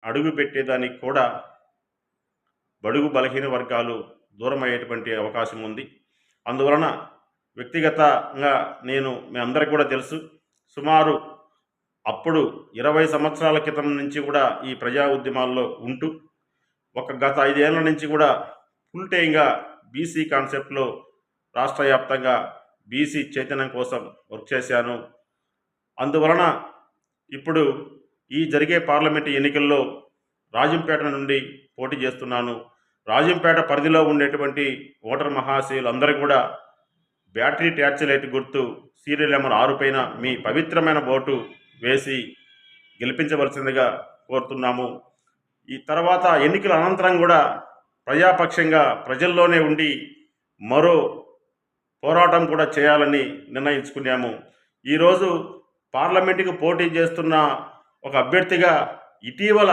అడుగు పెట్టేదానికి కూడా బడుగు బలహీన వర్గాలు దూరమయ్యేటువంటి అవకాశం ఉంది. అందువలన వ్యక్తిగతంగా మీ అందరికీ కూడా తెలుసు, సుమారు అప్పుడు 20 సంవత్సరాల క్రితం నుంచి కూడా ఈ ప్రజా ఉద్యమాల్లో ఉంటూ గత 5 ఏళ్ల నుంచి కూడా ఫుల్ టైమ్గా బీసీ కాన్సెప్ట్లో రాష్ట్ర వ్యాప్తంగా బీసీ చైతన్యం కోసం వర్క్ చేశాను. అందువలన ఇప్పుడు ఈ జరిగే పార్లమెంటు ఎన్నికల్లో రాజంపేట నుండి పోటీ చేస్తున్నాను. రాజంపేట పరిధిలో ఉండేటువంటి ఓటర్ మహాశయులు అందరూ కూడా బ్యాటరీ టార్చ్ లైట్ గుర్తు సీరియల్ నెంబర్ 6 పైన మీ పవిత్రమైన ఓటు వేసి గెలిపించవలసిందిగా కోరుతున్నాము. ఈ తర్వాత ఎన్నికల అనంతరం కూడా ప్రజాపక్షంగా ప్రజల్లోనే ఉండి మరో పోరాటం కూడా చేయాలని నిర్ణయించుకున్నాము. ఈరోజు పార్లమెంటుకు పోటీ చేస్తున్న ఒక అభ్యర్థిగా ఇటీవల